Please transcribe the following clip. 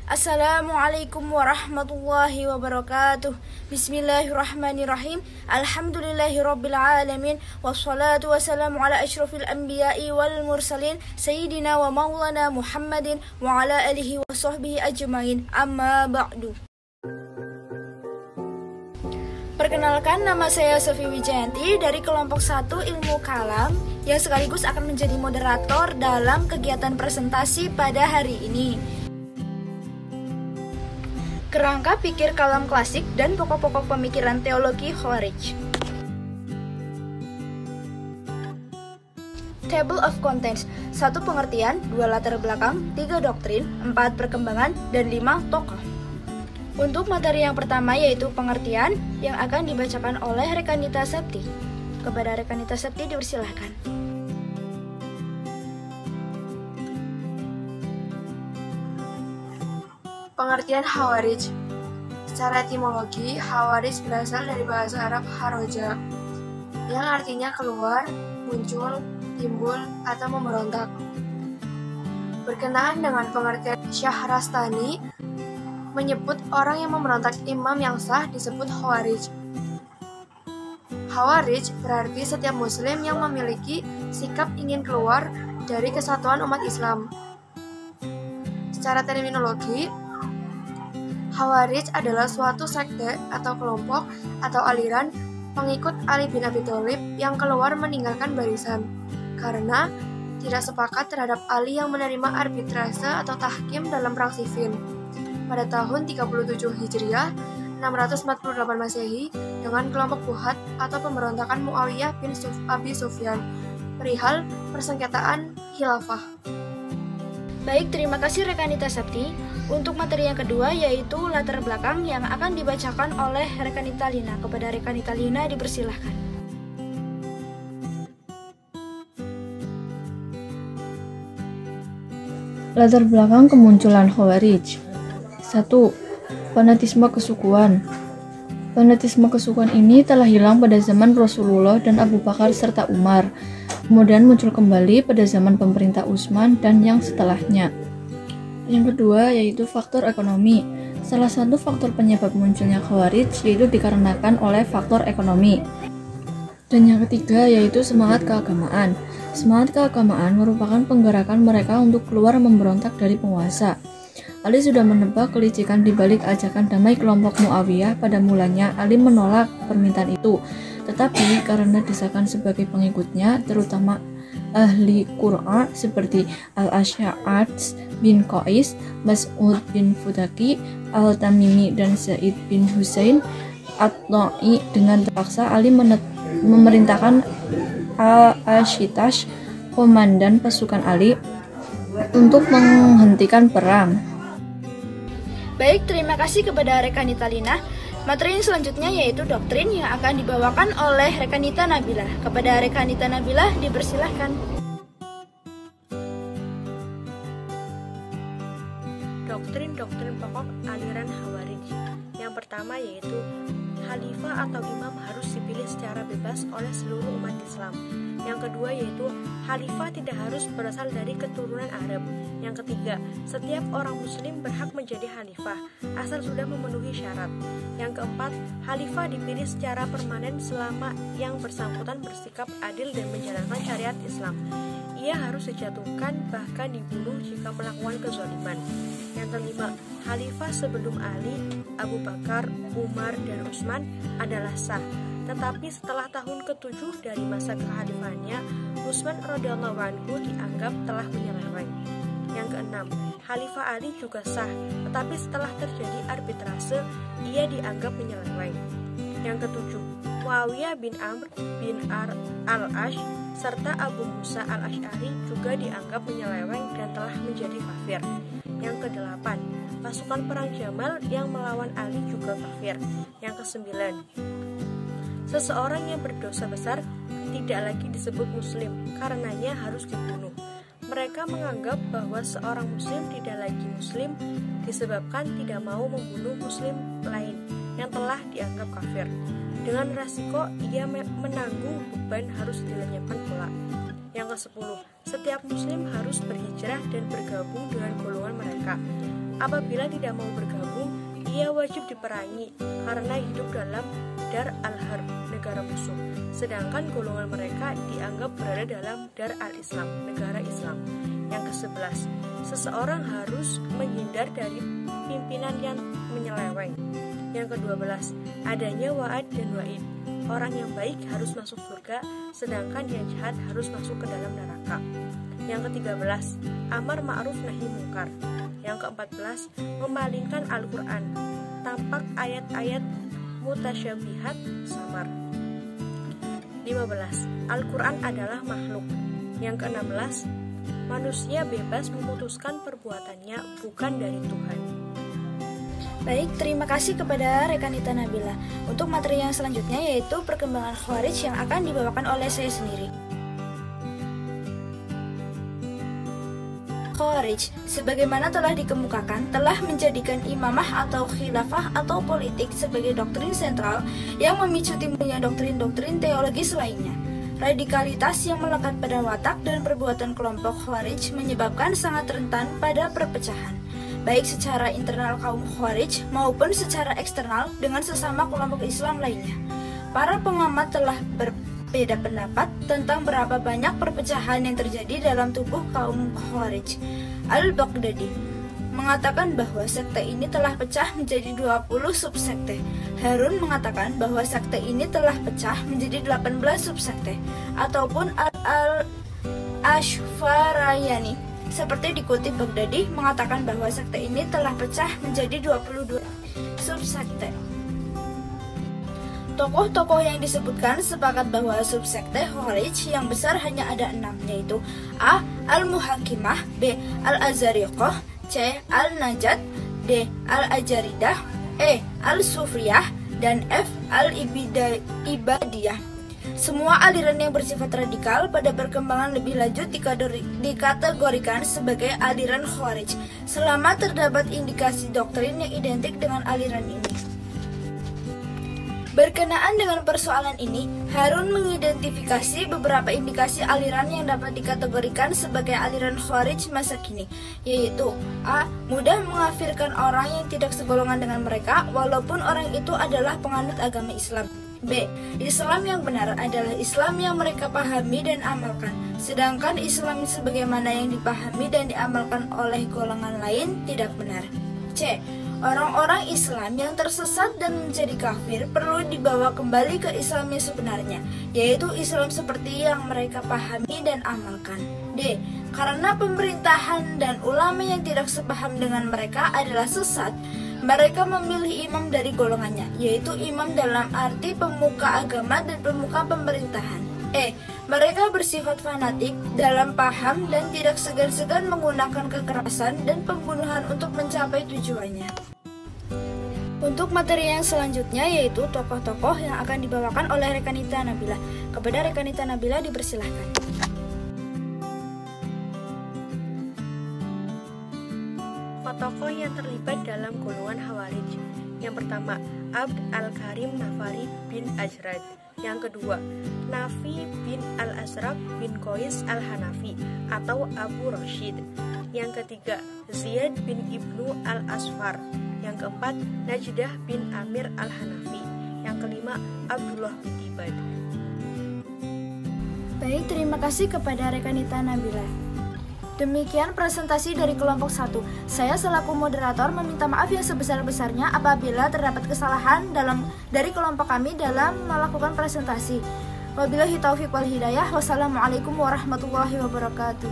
Assalamualaikum warahmatullahi wabarakatuh. Bismillahirrahmanirrahim. Alhamdulillahirabbil alamin wassalatu wassalamu ala asyrofil anbiya'i wal mursalin sayyidina wa maulana Muhammadin wa ala alihi wa sahbihi ajmain. Amma ba'du. Perkenalkan, nama saya Sofi Wijayanti dari kelompok 1 Ilmu Kalam yang sekaligus akan menjadi moderator dalam kegiatan presentasi pada hari ini. Kerangka pikir kalam klasik dan pokok-pokok pemikiran teologi Khawarij. Table of Contents: 1 pengertian, 2 latar belakang, 3 doktrin, 4 perkembangan, dan 5 tokoh. Untuk materi yang pertama yaitu pengertian yang akan dibacakan oleh Rekanita Septi. Kepada Rekanita Septi dipersilahkan. Pengertian Khawarij. Secara etimologi, Khawarij berasal dari bahasa Arab Kharoja, yang artinya keluar, muncul, timbul, atau memberontak. Berkenaan dengan pengertian Syahrastani, menyebut orang yang memberontak imam yang sah disebut Khawarij. Khawarij berarti setiap muslim yang memiliki sikap ingin keluar dari kesatuan umat Islam. Secara terminologi, Khawarij adalah suatu sekte atau kelompok atau aliran pengikut Ali bin Abi Thalib yang keluar meninggalkan barisan karena tidak sepakat terhadap Ali yang menerima arbitrase atau tahkim dalam perang Siffin pada tahun 37 Hijriah 648 Masehi dengan kelompok Buhat atau pemberontakan Muawiyah bin Abi Sufyan perihal persengketaan khilafah. Baik, terima kasih Rekanita Septi. Untuk materi yang kedua yaitu latar belakang yang akan dibacakan oleh Rekanita Lina. Kepada Rekanita Lina dipersilahkan. Latar belakang kemunculan Khawarij. 1. Fanatisme kesukuan. Fanatisme kesukuan ini telah hilang pada zaman Rasulullah dan Abu Bakar serta Umar. Kemudian muncul kembali pada zaman pemerintah Utsman dan yang setelahnya. Yang kedua yaitu faktor ekonomi. Salah satu faktor penyebab munculnya Khawarij yaitu dikarenakan oleh faktor ekonomi. Dan yang ketiga yaitu semangat keagamaan. Semangat keagamaan merupakan penggerakan mereka untuk keluar memberontak dari penguasa. Ali sudah menebak kelicikan di balik ajakan damai kelompok Muawiyah. Pada mulanya Ali menolak permintaan itu, tetapi karena desakan sebagai pengikutnya, terutama ahli Qur'an seperti Al-Asy'ath bin Qais, Mas'ud bin Fudaki, Al-Tamimi, dan Zaid bin Husain At-Ta'i, dengan terpaksa Ali memerintahkan Al-Ashitash, komandan pasukan Ali, untuk menghentikan perang. Baik, terima kasih kepada Rekanita Lina. Materi selanjutnya yaitu doktrin yang akan dibawakan oleh Rekanita Nabila. Kepada Rekanita Nabila dipersilahkan. Doktrin pokok aliran Khawarij. Yang pertama yaitu khalifah atau imam harus dipilih secara bebas oleh seluruh umat Islam. Yang kedua yaitu khalifah tidak harus berasal dari keturunan Arab. Yang ketiga, setiap orang muslim berhak menjadi khalifah asal sudah memenuhi syarat. Yang keempat, khalifah dipilih secara permanen selama yang bersangkutan bersikap adil dan menjalankan syariat Islam. Ia harus dijatuhkan bahkan dibunuh jika melakukan kezaliman. Yang kelima, khalifah sebelum Ali, Abu Bakar, Umar, dan Utsman adalah sah. Tetapi setelah tahun ke-7 dari masa kekhalifahannya, Utsman radhiyallahu anhu dianggap telah menyeleweng. Yang keenam, Khalifah Ali juga sah, tetapi setelah terjadi arbitrase, ia dianggap menyeleweng. Yang ketujuh, Muawiyah bin Amr bin Al-Ash serta Abu Musa Al-Asy'ari juga dianggap menyeleweng dan telah menjadi kafir. Yang kedelapan, pasukan perang Jamal yang melawan Ali juga kafir. Yang kesembilan, seseorang yang berdosa besar tidak lagi disebut muslim, karenanya harus dibunuh. Mereka menganggap bahwa seorang muslim tidak lagi muslim disebabkan tidak mau membunuh muslim lain yang telah dianggap kafir. Dengan resiko ia menanggung beban harus dilenyapkan pula. Yang ke-10, setiap muslim harus berhijrah dan bergabung dengan golongan mereka. Apabila tidak mau bergabung, ia wajib diperangi karena hidup dalam Dar al-Harb, negara musuh. Sedangkan golongan mereka dianggap berada dalam Dar al-Islam, negara Islam. Yang ke-11, seseorang harus menghindar dari pimpinan yang menyeleweng. Yang ke-12, adanya wa'ad dan wa'id. Orang yang baik harus masuk surga, sedangkan yang jahat harus masuk ke dalam neraka. Yang ke-13, amar ma'ruf nahi mungkar. Yang ke-14, memalingkan Al-Quran. Tampak ayat-ayat mutasyabihat samar. 15. Al-Quran adalah makhluk. Yang ke-16, manusia bebas memutuskan perbuatannya bukan dari Tuhan. Baik, terima kasih kepada Rekanita Nabila. Untuk materi yang selanjutnya yaitu perkembangan Khawarij yang akan dibawakan oleh saya sendiri. Khawarij, sebagaimana telah dikemukakan, telah menjadikan imamah atau khilafah atau politik sebagai doktrin sentral yang memicu timbulnya doktrin-doktrin teologis lainnya. Radikalitas yang melekat pada watak dan perbuatan kelompok Khawarij menyebabkan sangat rentan pada perpecahan, baik secara internal kaum Khawarij maupun secara eksternal dengan sesama kelompok Islam lainnya. Para pengamat telah berbeda pendapat tentang berapa banyak perpecahan yang terjadi dalam tubuh kaum Khawarij. Al-Baghdadi mengatakan bahwa sekte ini telah pecah menjadi 20 subsekte. Harun mengatakan bahwa sekte ini telah pecah menjadi 18 subsekte, ataupun Al-Ashfarayani seperti dikutip Baghdadi mengatakan bahwa sekte ini telah pecah menjadi 22 subsekte. Tokoh-tokoh yang disebutkan sepakat bahwa subsekte Khawarij yang besar hanya ada 6, yaitu A. Al-Muhakimah, B. Al-Azariqah, C. Al-Najat, D. Al-Ajaridah, E. Al-Sufriyah, dan F. Al-Ibadiyah. Semua aliran yang bersifat radikal pada perkembangan lebih lanjut dikategorikan sebagai aliran Khawarij selama terdapat indikasi doktrin yang identik dengan aliran ini. Berkenaan dengan persoalan ini, Harun mengidentifikasi beberapa indikasi aliran yang dapat dikategorikan sebagai aliran Khawarij masa kini, yaitu A. Mudah mengkafirkan orang yang tidak segolongan dengan mereka walaupun orang itu adalah penganut agama Islam. B. Islam yang benar adalah Islam yang mereka pahami dan amalkan, sedangkan Islam sebagaimana yang dipahami dan diamalkan oleh golongan lain tidak benar. C. Orang-orang Islam yang tersesat dan menjadi kafir perlu dibawa kembali ke Islam yang sebenarnya, yaitu Islam seperti yang mereka pahami dan amalkan. D. Karena pemerintahan dan ulama yang tidak sepaham dengan mereka adalah sesat, mereka memilih imam dari golongannya, yaitu imam dalam arti pemuka agama dan pemuka pemerintahan. E. Mereka bersifat fanatik dalam paham dan tidak segan-segan menggunakan kekerasan dan pembunuhan untuk mencapai tujuannya. Untuk materi yang selanjutnya yaitu tokoh-tokoh yang akan dibawakan oleh Rekanita Nabila. Kepada Rekanita Nabila dipersilahkan. Tokoh yang terlibat dalam golongan Khawarij. Yang pertama, Abd al-Karim Nafari bin Ajrad. Yang kedua, Nafi bin al-Asraq bin Qais al-Hanafi atau Abu Rashid. Yang ketiga, Ziyad bin Ibnu al-Asfar. Yang keempat, Najdah bin Amir al-Hanafi. Yang kelima, Abdullah bin Ibad. Baik, terima kasih kepada Rekanita Nabila. Demikian presentasi dari kelompok 1. Saya selaku moderator meminta maaf yang sebesar-besarnya apabila terdapat kesalahan dari kelompok kami dalam melakukan presentasi. Wabillahi taufiq wal hidayah. Wassalamualaikum warahmatullahi wabarakatuh.